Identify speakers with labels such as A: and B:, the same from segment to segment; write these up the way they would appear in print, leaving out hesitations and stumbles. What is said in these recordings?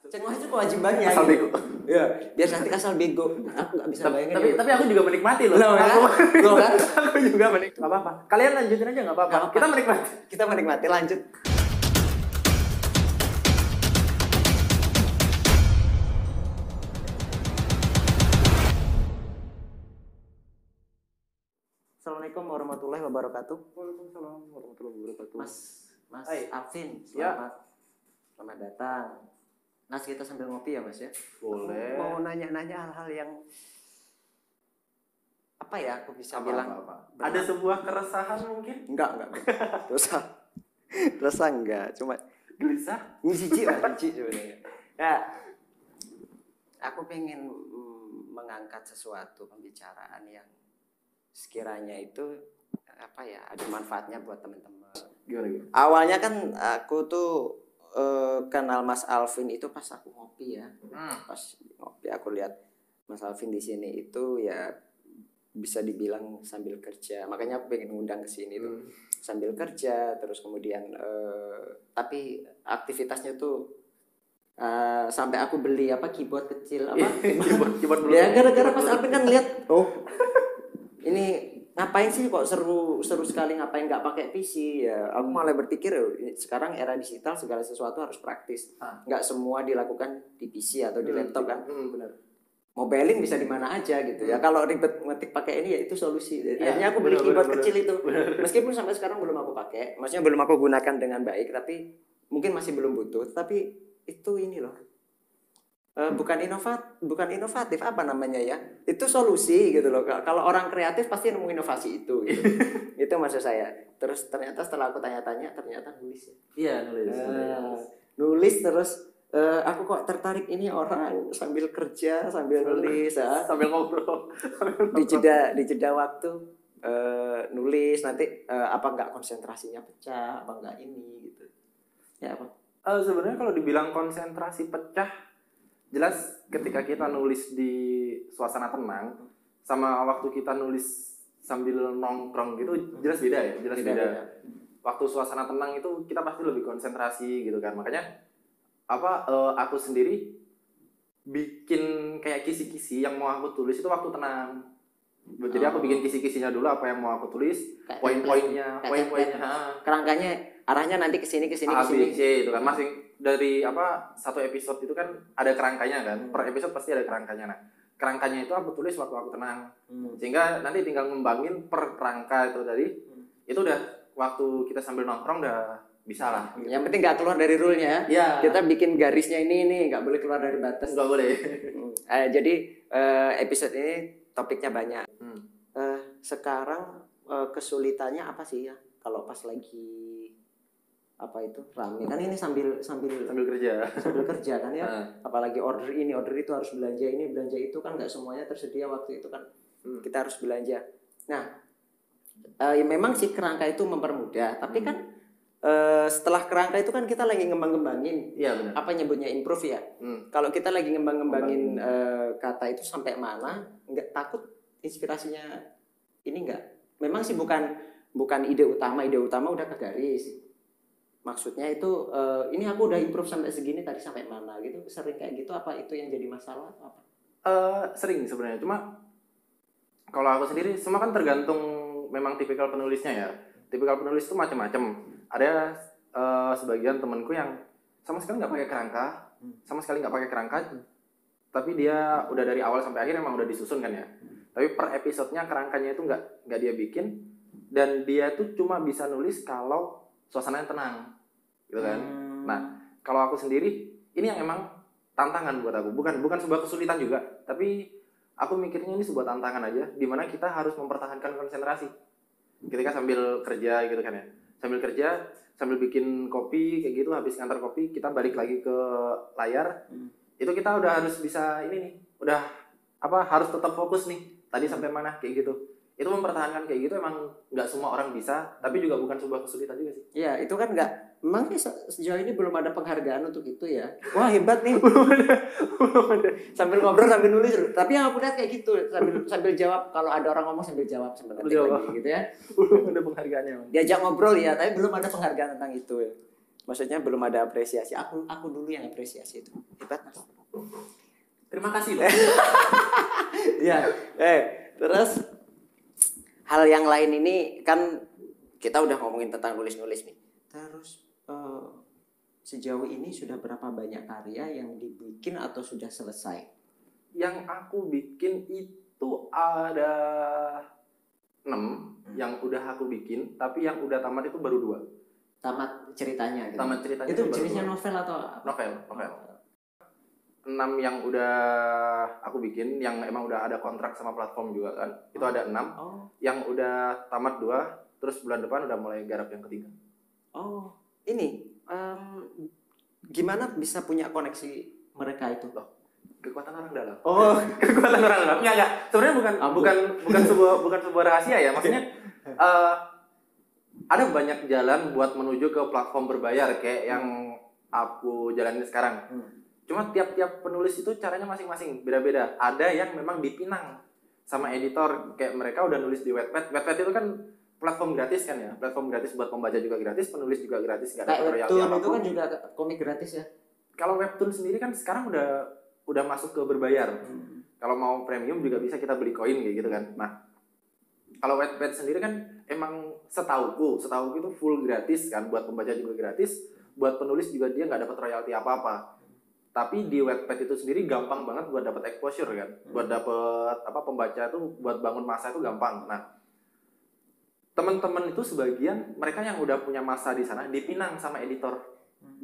A: Cengok itu kewajibannya.
B: Asal bego.
A: Iya, biar nanti asal bego. Aku nggak bisa bayangin.
B: Tapi aku juga menikmati loh.
A: Loh, kan? Loh, kan?
B: Aku juga menikmati. Gak apa-apa. Kalian lanjutin aja nggak apa-apa. Kita menikmati.
A: Kita menikmati, lanjut. Assalamualaikum warahmatullahi wabarakatuh.
B: Waalaikumsalam warahmatullahi wabarakatuh.
A: Mas
B: Hai.
A: Alvin,
B: Ya.
A: selamat datang. Nas, kita sambil ngopi ya Mas ya.
B: Boleh.
A: Mau nanya-nanya hal-hal yang apa ya? Aku bisa
B: Apa,
A: bilang.
B: apa. Ada sebuah keresahan mungkin?
A: Enggak. Dosa enggak, cuma
B: Gelisah?
A: jijik sebenarnya. Ya, aku pengen mengangkat sesuatu pembicaraan yang sekiranya itu apa ya, ada manfaatnya buat teman-teman.
B: Gimana?
A: Awalnya kan aku tuh kenal Mas Alvin itu pas aku ngopi ya. Pas ngopi aku lihat Mas Alvin di sini itu ya bisa dibilang sambil kerja. Makanya aku pengen ngundang ke sini tuh. Sambil kerja terus kemudian tapi aktivitasnya tuh sampai aku beli keyboard kecil
B: keyboard
A: ya gara-gara Mas Alvin kan lihat ini ngapain sih kok seru sekali, ngapain nggak pakai PC ya. Aku malah berpikir sekarang era digital segala sesuatu harus praktis, nggak semua dilakukan di PC atau di laptop kan.
B: Benar.
A: Mobiling bisa di mana aja gitu ya. Kalau ribet ngetik pakai ini ya itu solusi. Akhirnya aku beli
B: bener,
A: keyboard
B: bener.
A: kecil itu. Meskipun sampai sekarang belum aku pakai, maksudnya belum aku gunakan dengan baik, tapi mungkin masih belum butuh. Tapi itu ini loh. Bukan inovatif apa namanya ya? Itu solusi gitu loh. Kalau orang kreatif pasti nemu inovasi itu gitu. Itu maksud saya. Terus ternyata setelah aku tanya-tanya ternyata nulis ya.
B: Iya, nulis.
A: Nulis terus aku kok tertarik ini orang sambil kerja sambil nulis ya.
B: Sambil ngobrol.
A: di jeda waktu nulis nanti apa enggak konsentrasinya pecah apa enggak ini gitu. Ya apa?
B: Sebenarnya kalau dibilang konsentrasi pecah, jelas ketika kita nulis di suasana tenang sama waktu kita nulis sambil nongkrong gitu jelas beda ya, beda. Waktu suasana tenang itu kita pasti lebih konsentrasi gitu kan. Makanya aku sendiri bikin kayak kisi-kisi yang mau aku tulis itu waktu tenang. Jadi aku bikin kisi-kisinya dulu apa yang mau aku tulis, poin-poinnya,
A: kerangkanya arahnya nanti ke sini
B: A, B, C itu kan masing dari satu episode itu kan ada kerangkanya kan. Per episode pasti ada kerangkanya. Nah, kerangkanya itu aku tulis waktu aku tenang. Sehingga nanti tinggal ngembangin per kerangka itu tadi. Itu udah waktu kita sambil nongkrong udah bisa lah. Gitu.
A: Yang penting nggak keluar dari rule-nya.
B: Ya.
A: Kita bikin garisnya ini nggak boleh keluar dari batas.
B: Nggak boleh.
A: Jadi episode ini topiknya banyak. Sekarang kesulitannya apa sih ya? Kalau pas lagi rame kan ini sambil kerja kan ya. Apalagi order ini order itu harus belanja ini belanja itu kan nggak semuanya tersedia waktu itu kan. Kita harus belanja. Nah ya memang sih kerangka itu mempermudah tapi kan setelah kerangka itu kan kita lagi ngembangin apa nyebutnya improve ya. Kalau kita lagi ngembangin kata itu sampai mana nggak takut inspirasinya ini nggak. Memang sih bukan ide utama udah ke garis. Maksudnya itu ini aku udah improve sampai segini tadi sampai mana gitu. Sering kayak gitu apa itu yang jadi masalah atau apa?
B: Sering sebenarnya. Cuma kalau aku sendiri semua kan tergantung memang tipikal penulisnya ya. Tipikal penulis itu macam-macam. Ada sebagian temanku yang sama sekali nggak pakai kerangka, tapi dia udah dari awal sampai akhir emang udah disusun kan ya. Tapi per episodenya kerangkanya itu nggak dia bikin dan dia tuh cuma bisa nulis kalau suasananya tenang gitu kan. Nah kalau aku sendiri ini yang emang tantangan buat aku, bukan sebuah kesulitan juga, tapi aku mikirnya ini sebuah tantangan aja dimana kita harus mempertahankan konsentrasi ketika sambil kerja gitu kan ya. Sambil kerja sambil bikin kopi kayak gitu, habis ngantar kopi kita balik lagi ke layar. Itu kita udah harus bisa ini nih, udah harus tetap fokus nih tadi sampai mana kayak gitu. Itu mempertahankan kayak gitu emang nggak semua orang bisa, tapi juga bukan sebuah kesulitan juga sih.
A: Iya, itu kan nggak, memang sejauh ini belum ada penghargaan untuk itu ya. Wah hebat nih.
B: belum ada.
A: Sambil ngobrol sambil nulis. Tapi yang aku lihat kayak gitu, sambil jawab. Kalau ada orang ngomong sambil jawab sambil ngetik lagi gitu ya.
B: Belum ada penghargaannya.
A: Diajak ngobrol ya, tapi belum ada penghargaan tentang itu ya. Maksudnya belum ada apresiasi. Aku dulu yang apresiasi itu. Hebat Mas.
B: Terima kasih loh.
A: Iya. Terus hal yang lain ini kan kita udah ngomongin tentang nulis-nulis nih. Terus sejauh ini sudah berapa banyak karya yang dibikin atau sudah selesai?
B: Yang aku bikin itu ada 6 yang udah aku bikin, tapi yang udah tamat itu baru 2.
A: Tamat ceritanya gitu.
B: Tamat ceritanya
A: itu
B: baru
A: jenisnya
B: 2.
A: novel atau apa?
B: Novel. 6 yang udah aku bikin, yang emang udah ada kontrak sama platform juga kan. Itu ada 6. Yang udah tamat 2, terus bulan depan udah mulai garap yang ketiga.
A: Ini gimana bisa punya koneksi mereka itu?
B: Kekuatan orang dalam.
A: Kekuatan orang dalam.
B: Enggak. Sebenarnya bukan sebuah rahasia ya. Maksudnya ada banyak jalan buat menuju ke platform berbayar kayak yang aku jalanin sekarang. Cuma tiap penulis itu caranya masing-masing, beda-beda. Ada yang memang dipinang sama editor, kayak mereka udah nulis di Wattpad. Wattpad itu kan platform gratis kan ya, platform gratis buat pembaca juga gratis, penulis juga gratis, nggak ada tutorial
A: apapun. Webtoon itu kan juga komik gratis ya.
B: Kalau Webtoon sendiri kan sekarang udah masuk ke berbayar. Kalau mau premium juga bisa kita beli koin kayak gitu kan. Nah, kalau Wattpad sendiri kan emang setauku itu full gratis kan, buat pembaca juga gratis, buat penulis juga dia nggak dapat royalti apa-apa. Tapi di Wattpad itu sendiri gampang banget buat dapat exposure kan, buat dapat pembaca tuh, buat bangun masa itu gampang. Nah, teman-teman itu sebagian mereka yang udah punya masa di sana dipinang sama editor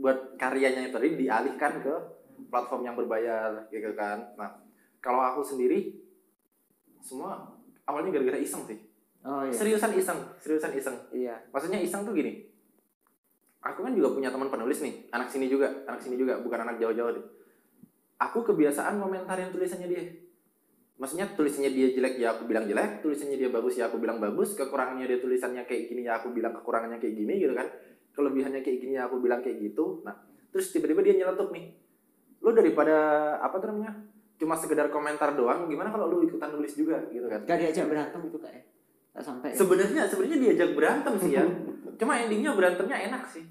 B: buat karyanya itu tadi dialihkan ke platform yang berbayar gitu kan. Nah, kalau aku sendiri semua awalnya gara-gara iseng sih.
A: Iya.
B: Seriusan iseng.
A: Iya.
B: Maksudnya iseng tuh gini. Aku kan juga punya teman penulis nih, anak sini juga, bukan anak jauh-jauh deh. Aku kebiasaan komentarin tulisannya dia. Maksudnya tulisannya dia jelek ya aku bilang jelek, tulisannya dia bagus ya aku bilang bagus, kekurangannya dia tulisannya kayak gini ya aku bilang kekurangannya kayak gini gitu kan. Kelebihannya kayak gini ya aku bilang kayak gitu. Nah, terus tiba-tiba dia nyeletuk nih. Lu daripada cuma sekedar komentar doang, gimana kalau lu ikutan nulis juga gitu kan.
A: Gak diajak berantem itu kayak. Gak sampai.
B: Sebenarnya diajak berantem sih ya. Cuma endingnya berantemnya enak sih.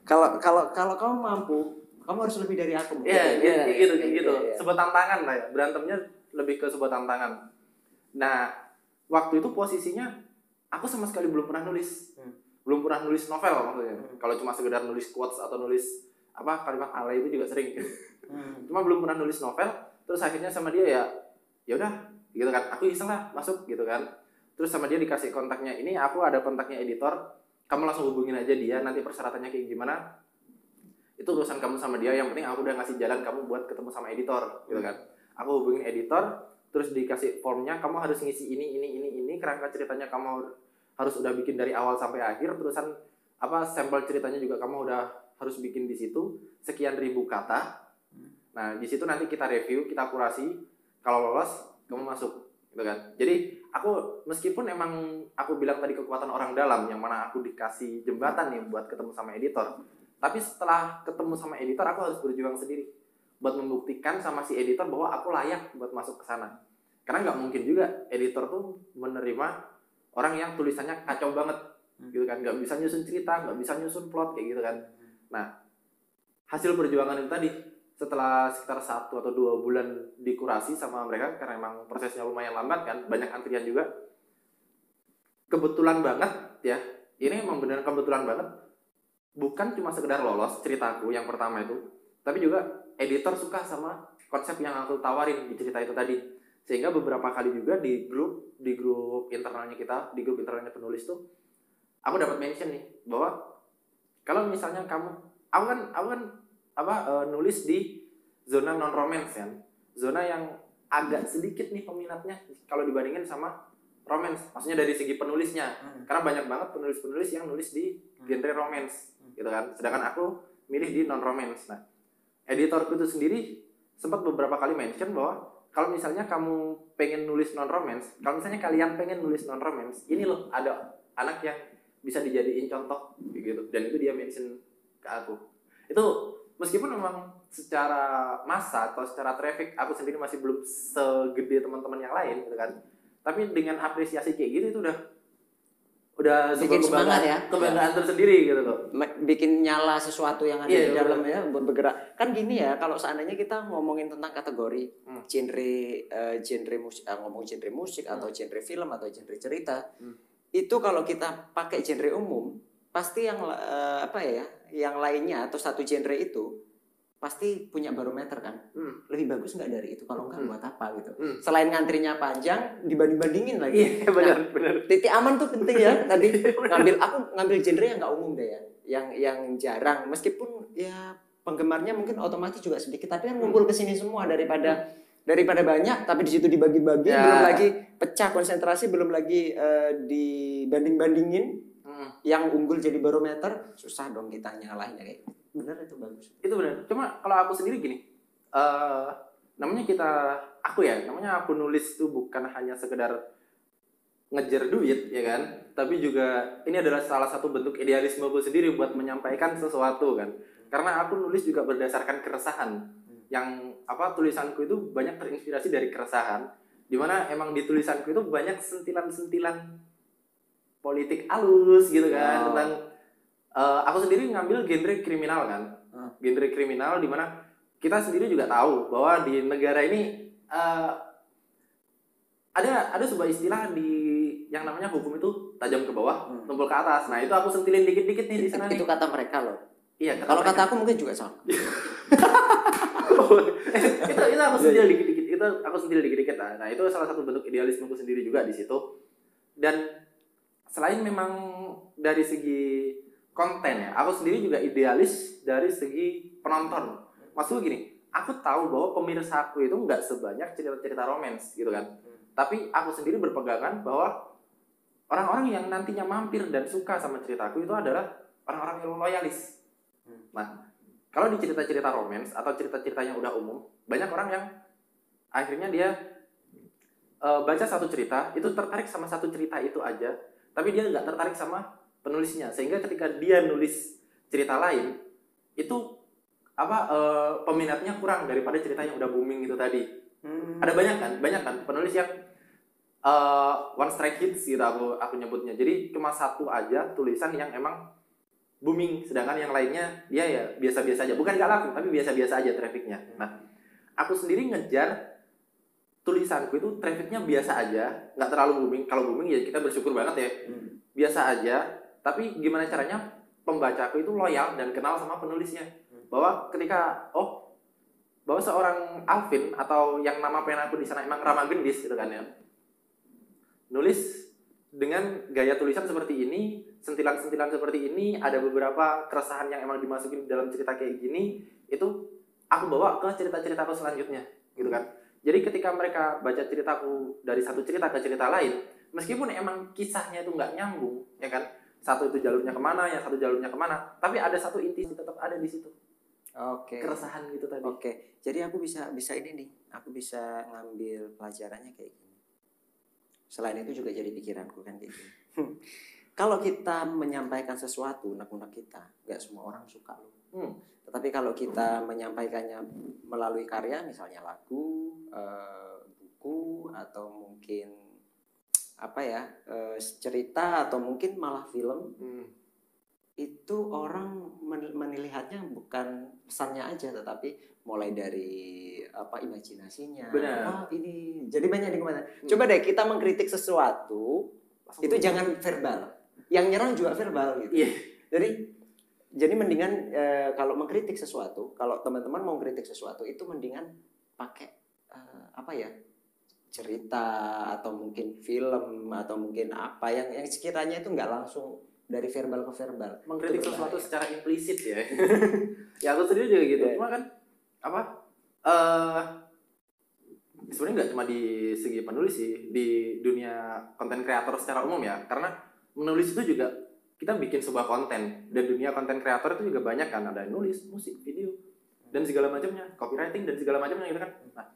A: Kalau kamu mampu, kamu harus lebih dari aku.
B: Iya, gitu. Sebuah tantangan lah ya. Berantemnya lebih ke sebuah tantangan. Nah, waktu itu posisinya aku sama sekali belum pernah nulis. Belum pernah nulis novel maksudnya. Kalau cuma sekedar nulis quotes atau nulis kalimat alay itu juga sering. Cuma belum pernah nulis novel. Terus akhirnya sama dia ya udah gitu kan. Aku iseng lah masuk gitu kan. Terus sama dia dikasih kontaknya. Ini aku ada kontaknya editor. Kamu langsung hubungin aja dia. Nanti persyaratannya kayak gimana. Itu urusan kamu sama dia. Yang penting aku udah ngasih jalan kamu buat ketemu sama editor gitu kan. Aku hubungin editor. Terus dikasih formnya. Kamu harus ngisi ini. Kerangka ceritanya kamu harus udah bikin dari awal sampai akhir. Terusan sampel ceritanya juga kamu udah harus bikin di situ. Sekian ribu kata. Nah di situ nanti kita review. Kita kurasi. Kalau lolos kamu masuk gitu kan. Jadi aku meskipun emang aku bilang tadi kekuatan orang dalam yang mana aku dikasih jembatan nih buat ketemu sama editor, tapi setelah ketemu sama editor aku harus berjuang sendiri buat membuktikan sama si editor bahwa aku layak buat masuk ke sana. Karena nggak mungkin juga editor tuh menerima orang yang tulisannya kacau banget gitu kan, nggak bisa nyusun cerita, nggak bisa nyusun plot kayak gitu kan. Nah hasil perjuangan itu tadi setelah sekitar 1 atau 2 bulan dikurasi sama mereka, karena emang prosesnya lumayan lambat kan, banyak antrian juga. Kebetulan banget ya, ini emang beneran kebetulan banget. Bukan cuma sekedar lolos ceritaku yang pertama itu, tapi juga editor suka sama konsep yang aku tawarin di cerita itu tadi. Sehingga beberapa kali juga di grup internalnya kita, di grup internalnya penulis tuh, aku dapat mention nih bahwa kalau misalnya aku kan nulis di zona non romance kan, zona yang agak sedikit nih peminatnya kalau dibandingin sama romance, maksudnya dari segi penulisnya, karena banyak banget penulis yang nulis di genre romance gitu kan, sedangkan aku milih di non romance. Nah editorku itu sendiri sempat beberapa kali mention bahwa kalau misalnya kamu pengen nulis non romance, kalau misalnya kalian pengen nulis non romance, ini loh ada anak yang bisa dijadiin contoh gitu, dan itu dia mention ke aku. Itu meskipun memang secara massa atau secara traffic aku sendiri masih belum segede teman-teman yang lain gitu kan, tapi dengan apresiasi kayak gitu itu udah udah
A: bikin
B: sebuah
A: semangat ya,
B: kebanggaan tersendiri gitu loh.
A: bikin nyala sesuatu yang ada
B: Iya,
A: di dalamnya bergerak. Kan gini ya, kalau seandainya kita ngomongin tentang kategori genre musik, ngomong genre musik atau genre film atau genre cerita, itu kalau kita pakai genre umum, pasti yang yang lainnya atau satu genre itu pasti punya barometer kan. Lebih bagus nggak dari itu, kalau nggak buat apa gitu. Selain ngantrinya panjang, dibanding-bandingin lagi.
B: Iya, benar.
A: Titik aman tuh penting ya. Tadi ngambil genre yang nggak umum deh ya, yang jarang, meskipun ya penggemarnya mungkin otomatis juga sedikit, tapi kan ngumpul ke sini semua daripada banyak tapi di situ dibagi-bagi, belum lagi pecah konsentrasi, belum lagi dibanding-bandingin. Yang unggul jadi barometer, susah dong kita nyalahinnya kayak gitu. Bener, itu bagus.
B: Itu benar. Cuma kalau aku sendiri gini, namanya aku nulis itu bukan hanya sekedar ngejar duit ya kan, tapi juga ini adalah salah satu bentuk idealismeku sendiri buat menyampaikan sesuatu kan. Karena aku nulis juga berdasarkan keresahan. Yang tulisanku itu banyak terinspirasi dari keresahan, dimana emang di tulisanku itu banyak sentilan-sentilan politik halus gitu kan, tentang aku sendiri ngambil genre kriminal kan. Genre kriminal di mana kita sendiri juga tahu bahwa di negara ini ada sebuah istilah yang namanya hukum itu tajam ke bawah, tumpul ke atas. Nah, itu aku sentilin dikit-dikit nih di sana.
A: Itu kata mereka loh.
B: Iya,
A: kalau kata aku mungkin juga sama.
B: itu aku sentil dikit-dikit. Itu aku sentil dikit-dikit. Nah, itu salah satu bentuk idealismeku sendiri juga di situ. Dan selain memang dari segi konten ya, aku sendiri juga idealis dari segi penonton. Maksudnya gini, aku tahu bahwa pemirsaku itu nggak sebanyak cerita-cerita romance gitu kan. Tapi aku sendiri berpegangan bahwa orang-orang yang nantinya mampir dan suka sama ceritaku itu adalah orang-orang yang loyalis. Nah, kalau di cerita-cerita romance atau cerita-cerita yang udah umum, banyak orang yang akhirnya dia baca satu cerita, itu tertarik sama satu cerita itu aja, tapi dia nggak tertarik sama penulisnya, sehingga ketika dia nulis cerita lain itu peminatnya kurang daripada cerita yang udah booming itu tadi. Ada banyak kan penulis yang one strike hits gitu aku nyebutnya. Jadi cuma satu aja tulisan yang emang booming, sedangkan yang lainnya dia ya biasa-biasa aja, bukan gak laku tapi biasa-biasa aja trafficnya. Nah, aku sendiri ngejar tulisanku itu trafficnya biasa aja, nggak terlalu booming. Kalau booming ya kita bersyukur banget ya. Biasa aja, tapi gimana caranya pembacaku itu loyal dan kenal sama penulisnya. Bahwa ketika bahwa seorang Alvin atau yang nama pen aku di sana emang Rama Gendis gitu kan ya, nulis dengan gaya tulisan seperti ini, sentilan-sentilan seperti ini, ada beberapa keresahan yang emang dimasukin dalam cerita kayak gini, itu aku bawa ke cerita-ceritaku selanjutnya gitu kan. Jadi ketika mereka baca ceritaku dari satu cerita ke cerita lain, meskipun emang kisahnya itu nggak nyambung, ya kan, satu itu jalurnya kemana, yang satu jalurnya kemana, tapi ada satu inti tetap ada di situ.
A: Oke.
B: Keresahan gitu tadi.
A: Oke. Jadi aku bisa ini nih, aku bisa ngambil pelajarannya kayak gini. Selain itu juga jadi pikiranku kan kayak gini. Kalau kita menyampaikan sesuatu, unek-unek kita, nggak semua orang suka loh. Tetapi kalau kita menyampaikannya melalui karya, misalnya lagu, buku, atau mungkin cerita, atau mungkin malah film, itu orang menilihatnya bukan pesannya aja, tetapi mulai dari imajinasinya.
B: Benar.
A: Ini jadi banyak di kemana. Coba deh kita mengkritik sesuatu, itu jangan verbal. Yang nyerang juga verbal gitu.
B: Yeah.
A: Jadi mendingan kalau mengkritik sesuatu, kalau teman-teman mau kritik sesuatu itu mendingan pakai cerita atau mungkin film atau mungkin apa yang sekiranya itu nggak langsung dari verbal ke verbal.
B: Mengkritik sesuatu secara implisit ya. Ya aku sendiri juga gitu. Cuma kan sebenarnya nggak cuma di segi penulis sih, di dunia konten kreator secara umum ya. Karena menulis itu juga kita bikin sebuah konten, dan dunia konten kreator itu juga banyak kan, ada yang nulis, musik, video, dan segala macamnya, copywriting dan segala macamnya gitu kan. Nah,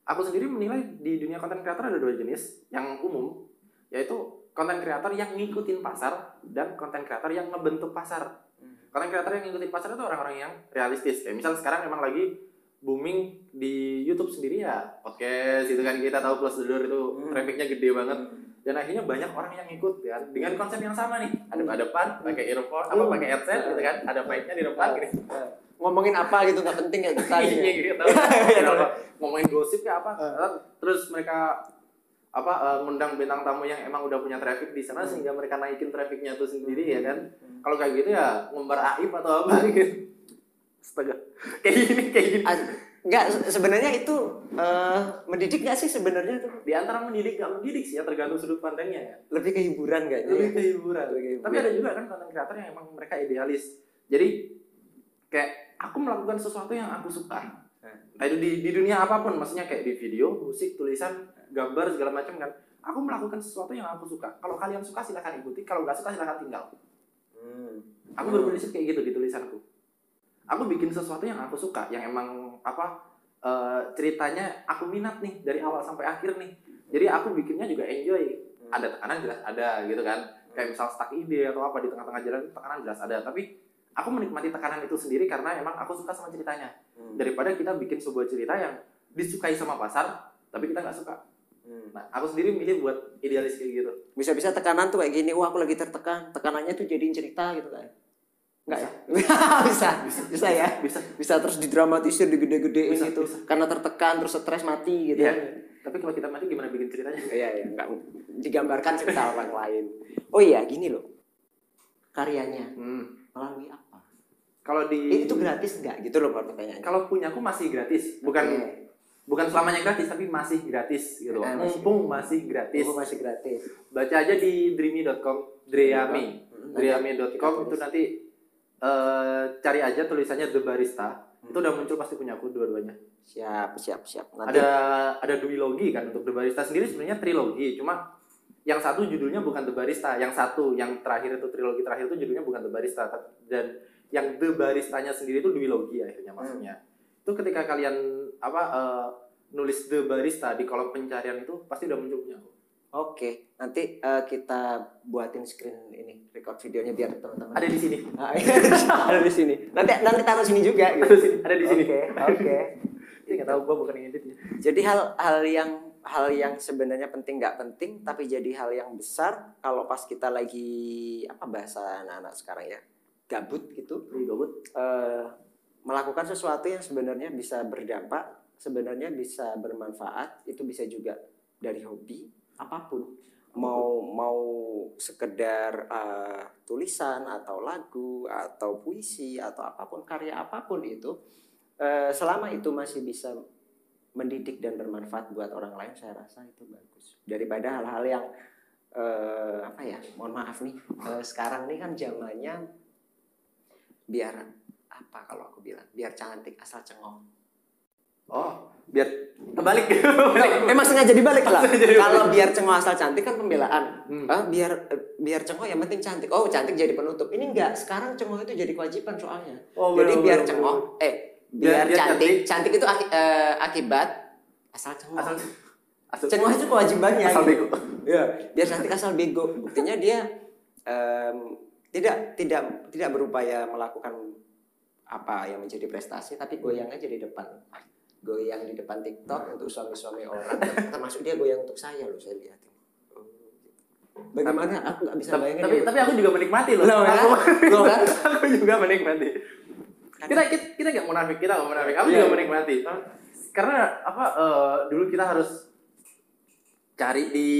B: aku sendiri menilai di dunia konten kreator ada dua jenis yang umum, yaitu konten kreator yang ngikutin pasar dan konten kreator yang ngebentuk pasar. Konten kreator yang ngikutin pasar itu orang-orang yang realistis. Kayak misal sekarang emang lagi booming di YouTube sendiri ya podcast itu kan, kita tahu Plus The Door itu trafficnya gede banget. dan akhirnya banyak orang yang ikut kan dengan konsep yang sama nih, ada depan pakai earphone pakai headset gitu kan, ada mic-nya di depan gini.
A: Ngomongin apa gitu nggak penting ya kita
B: gitu. Ngomongin gosip kayak apa, terus mereka ngundang bintang tamu yang emang udah punya traffic di sana sehingga mereka naikin trafficnya tuh sendiri ya kan. Kalau kayak gitu ya ngumbar aib atau apa gitu. Astaga. Kayak gini.
A: Enggak, sebenarnya itu mendidik nggak sih sebenarnya tuh?
B: Di antara mendidik nggak mendidik sih ya, tergantung sudut pandangnya ya.
A: Lebih ke hiburan kayaknya.
B: Lebih ke hiburan. Tapi ada juga kan konten kreator yang emang mereka idealis. Jadi kayak aku melakukan sesuatu yang aku suka. Nah, itu di dunia apapun, maksudnya kayak di video, musik, tulisan, gambar segala macam kan. Aku melakukan sesuatu yang aku suka. Kalau kalian suka silahkan ikuti, kalau nggak suka silahkan tinggal. Aku berprinsip kayak gitu di tulisanku. Aku bikin sesuatu yang aku suka, yang emang ceritanya aku minat nih dari awal sampai akhir nih. Jadi aku bikinnya juga enjoy. Ada tekanan jelas ada gitu kan. Kayak misal stuck ide atau apa di tengah-tengah jalan tekanan jelas ada. Tapi aku menikmati tekanan itu sendiri karena emang aku suka sama ceritanya. Daripada kita bikin sebuah cerita yang disukai sama pasar, tapi kita nggak suka. Nah, aku sendiri milih buat idealis kayak gitu.
A: Bisa-bisa tekanan tuh kayak gini, wah aku lagi tertekan. Tekanannya tuh jadiin cerita gitu kan. Enggak ya? bisa ya? Bisa terus didramatisir, digede-gedein gitu. Bisa. Karena tertekan, terus stres mati gitu.
B: Ya. Tapi kalau kita mati gimana bikin ceritanya?
A: Iya, enggak digambarkan cerita orang lain. Oh iya, gini loh. Karyanya melalui apa?
B: Kalau
A: itu gratis enggak? Gitu loh pertanyaannya.
B: Kalau punyaku masih gratis, bukan selamanya gratis tapi masih gratis gitu. Mumpung masih gratis. Baca aja di dreamy.com, dreamy.com itu nanti cari aja tulisannya The Barista. Itu udah muncul pasti punyaku dua-duanya.
A: Siap. Nanti
B: ada duologi kan untuk The Barista sendiri sebenarnya trilogi, cuma yang satu judulnya bukan The Barista, yang terakhir itu trilogi terakhir itu judulnya bukan The Barista, dan yang The Baristanya sendiri itu duologi akhirnya maksudnya. Itu ketika kalian nulis The Barista di kolom pencarian itu pasti udah muncul punyaku. Oke,
A: nanti kita buatin screen ini, record videonya biar teman-teman.
B: Ada di sini.
A: Ada di sini. Nanti taruh sini juga. Gitu.
B: Ada di sini.
A: Oke.
B: Ini nggak tahu, gua bukan yang edit ya.
A: Jadi hal yang sebenarnya penting nggak penting, tapi jadi hal yang besar kalau pas kita lagi bahasa anak-anak sekarang ya, gabut gitu. Melakukan sesuatu yang sebenarnya bisa berdampak, sebenarnya bisa bermanfaat, itu bisa juga dari hobi. Apapun, mau sekedar tulisan atau lagu atau puisi atau apapun, karya apapun itu, selama itu masih bisa mendidik dan bermanfaat buat orang lain, saya rasa itu bagus daripada hal-hal yang mohon maaf nih, sekarang ini kan zamannya biar kalau aku bilang biar cantik asal cengong.
B: Biar kebalik.
A: Emang sengaja dibalik lah. Kalau biar cengok asal cantik kan pembelaan. Biar cengok yang penting cantik. Cantik jadi penutup. Ini enggak. Sekarang cengok itu jadi kewajiban soalnya. Jadi biar cengok, biar cantik itu akibat asal cengok. Cengok itu kewajibannya.
B: Asal bego.
A: Iya, biar cantik asal bego. Buktinya dia tidak berupaya melakukan apa yang menjadi prestasi, tapi goyang aja di depan. Goyang di depan TikTok untuk suami-suami orang, termasuk dia goyang untuk saya loh, saya lihat. Bagaimana? Aku nggak bisa bayangin.
B: Tapi aku juga menikmati loh. Aku juga menikmati. Kita nggak munafik, Aku juga menikmati. Karena dulu kita harus cari di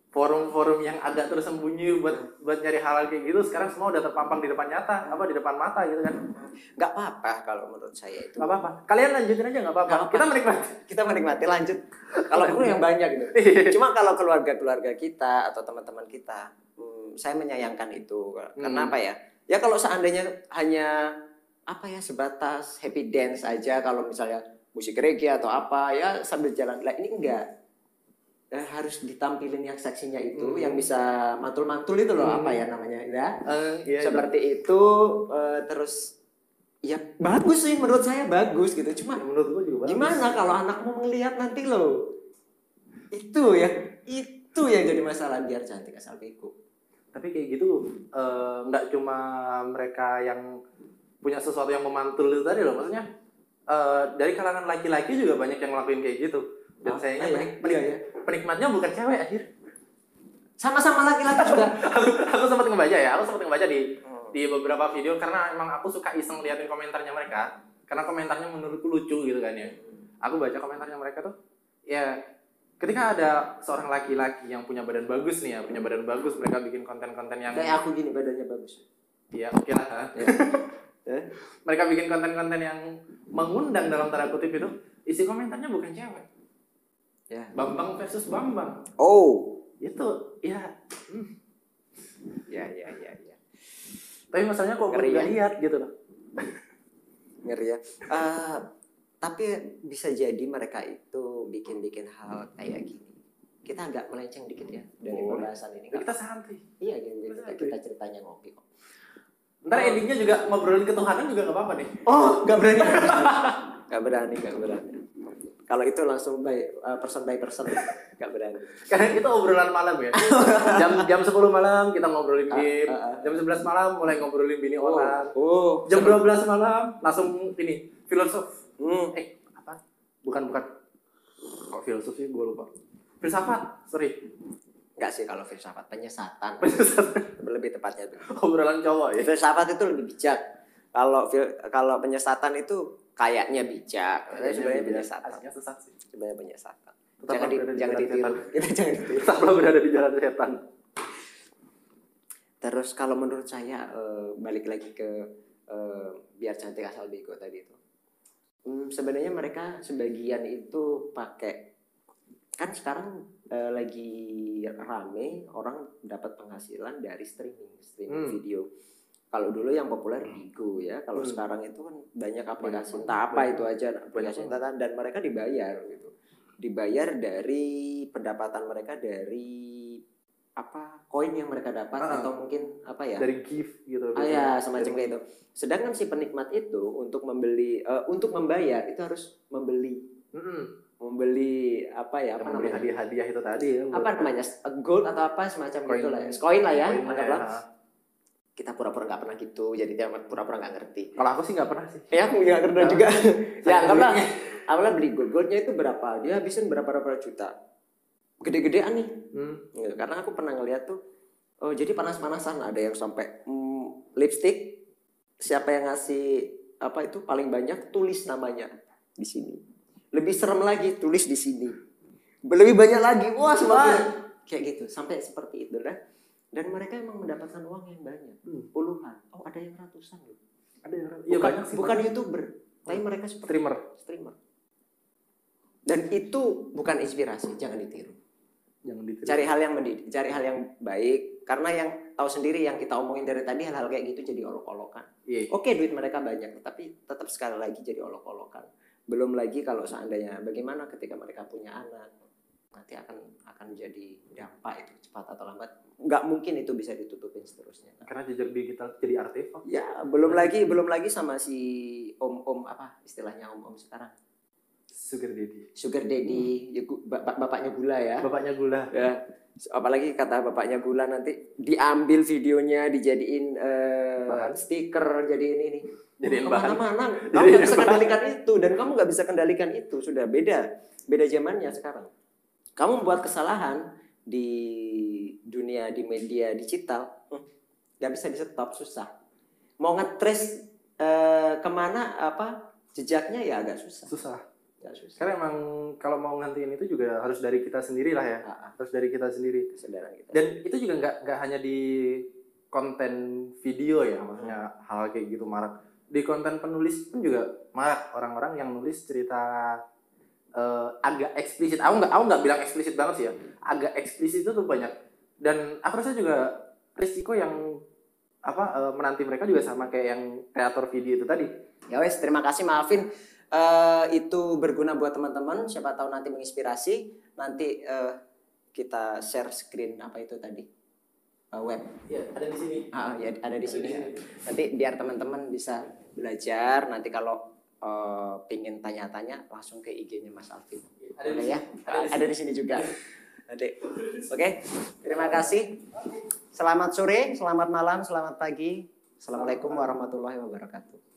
B: forum-forum yang agak tersembunyi buat nyari hal kayak gitu. Sekarang semua udah terpampang di depan nyata, di depan mata gitu kan.
A: Nggak apa-apa kalau menurut saya itu.
B: Nggak apa-apa. Kalian lanjutin aja nggak apa-apa. Kita menikmati
A: lanjut. Kalau perlu yang banyak gitu. Cuma kalau keluarga kita atau teman-teman kita, saya menyayangkan itu. Karena apa ya? Ya kalau seandainya hanya sebatas happy dance aja, kalau misalnya musik reggae atau apa ya sambil jalan. Lah ini enggak. Harus ditampilin yang seksinya itu, yang bisa mantul-mantul itu loh, namanya ya. Seperti itu, terus ya bagus sih, menurut saya bagus gitu. Cuma
B: menurut gua juga bagus.
A: Gimana kalau anakmu melihat nanti loh? Itu yang jadi masalah, biar cantik asal bego.
B: Tapi kayak gitu nggak cuma mereka yang punya sesuatu yang memantul itu tadi loh, maksudnya dari kalangan laki-laki juga banyak yang ngelakuin kayak gitu. Dan sayangnya penikmatnya bukan cewek akhir.
A: Sama-sama laki-laki juga.
B: Aku sempat ngebaca di beberapa video karena emang aku suka iseng liatin komentarnya mereka karena komentarnya menurutku lucu gitu kan ya. Aku baca komentarnya mereka tuh ya ketika ada seorang laki-laki yang punya badan bagus nih ya, mereka bikin konten-konten yang
A: kayak aku gini badannya bagus.
B: Iya, oke lah. Mereka bikin konten-konten yang mengundang dalam tanda kutip itu, isi komentarnya bukan cewek.
A: Ya.
B: Bambang versus Bambang.
A: Oh,
B: itu ya.
A: Ya.
B: Tapi masalahnya kok
A: Ngeri,
B: nggak lihat gitu loh.
A: Ngeri ya. Tapi bisa jadi mereka itu bikin hal kayak gini. Kita agak melenceng dikit ya dari pembahasan ini.
B: Kita santai.
A: Iya, kita ceritanya ngopi kok.
B: Ntar endingnya juga ngobrolin ketuhanan juga nggak apa-apa nih.
A: Oh, nggak berani. Nggak berani. Kalau itu langsung by person, nggak berani.
B: Karena itu obrolan malam ya. Jam 10 malam kita ngobrolin game. Jam 11 malam mulai ngobrolin bini orang. Jam 12 malam langsung ini filosof. Apa? Bukan. Kok filosof sih? Gue lupa. Filsafat, sorry.
A: Enggak sih kalau filsafat, penyesatan. Lebih tepatnya itu.
B: Obrolan cowok ya.
A: Filsafat itu lebih bijak. Kalau penyesatan itu kayaknya bijak. Sebenarnya penyesatan.
B: Aslinya sesat sih.
A: Sebenarnya penyesatan.
B: Jangan
A: ditiru. Kita jangan ditiru.
B: Tetaplah berada di jalan setan.
A: Terus kalau menurut saya balik lagi ke biar cantik asal bego tadi itu. Sebenarnya mereka sebagian itu pakai kan sekarang lagi rame orang dapat penghasilan dari streaming video. Kalau dulu yang populer Bigo ya, kalau sekarang itu kan banyak aplikasi entah apa itu aja aplikasi dan mereka dibayar gitu. Dibayar dari pendapatan mereka dari apa koin yang mereka dapat atau mungkin apa ya
B: dari gift gitu.
A: Ya semacam kayak itu. Sedangkan si penikmat itu untuk membayar itu harus membeli apa namanya
B: hadiah itu tadi ya.
A: Apa namanya gold atau apa semacam gitu lah. Koin lah ya. Anggaplah kita pura-pura nggak pernah gitu, jadi dia pura-pura nggak ngerti.
B: Kalau aku sih nggak pernah sih.
A: Ya aku nggak pernah juga. Ya anggaplah beli goldnya itu berapa? Dia habisin berapa juta. Gede-gedean nih. Karena aku pernah ngeliat tuh. Jadi panas-panasan ada yang sampai lipstick. Siapa yang ngasih apa itu paling banyak tulis namanya di sini. Lebih serem lagi tulis di sini. Lebih banyak lagi. Wah semakin kayak gitu sampai seperti itu dah. Dan mereka emang mendapatkan uang yang banyak, puluhan. Ada yang ratusan loh.
B: Ada yang
A: bukan YouTuber, tapi mereka seperti streamer. Dan itu bukan inspirasi, jangan ditiru. Cari hal yang mendidik, cari hal yang baik. Karena yang tahu sendiri yang kita omongin dari tadi hal-hal kayak gitu jadi olok-olokan. Oke, duit mereka banyak, tapi tetap sekali lagi jadi olok-olokan. Belum lagi kalau seandainya bagaimana ketika mereka punya anak, nanti akan jadi dampak itu cepat atau lambat. Nggak mungkin itu bisa ditutupin seterusnya.
B: Karena jejak digital jadi artefak.
A: Ya, belum lagi sama si om apa istilahnya om sekarang. Sugar daddy, bapaknya gula ya.
B: Bapaknya gula.
A: Ya. Apalagi kata bapaknya gula nanti diambil videonya dijadiin stiker jadiin ini.
B: Jadiin bahan.
A: Mana kamu nggak bisa kendalikan itu dan kamu nggak bisa kendalikan itu sudah beda zamannya sekarang. Kamu membuat kesalahan di dunia di media digital nggak bisa di stop, susah. Mau nge-trace kemana jejaknya ya agak susah.
B: Karena emang kalau mau ngantiin itu juga harus dari kita sendiri lah ya. Harus dari kita sendiri.
A: Kesadaran kita.
B: Dan itu juga nggak hanya di konten video ya, maksudnya hal kayak gitu marak. Di konten penulis pun juga marak orang-orang yang nulis cerita agak eksplisit. Aku nggak bilang eksplisit banget sih ya. Agak eksplisit itu tuh banyak. Dan aku rasa juga risiko yang menanti mereka juga sama kayak yang kreator video itu tadi.
A: Ya wes, terima kasih, maafin itu berguna buat teman-teman. Siapa tahu nanti menginspirasi. Nanti kita share screen apa itu tadi web.
B: Ya ada di sini.
A: Ya ada di sini. Nanti biar teman-teman bisa belajar. Nanti kalau pingin tanya-tanya langsung ke IG-nya Mas Alvin. Ada di sini juga. Nanti. Oke. Terima kasih. Selamat sore, selamat malam, selamat pagi. Assalamualaikum warahmatullahi wabarakatuh.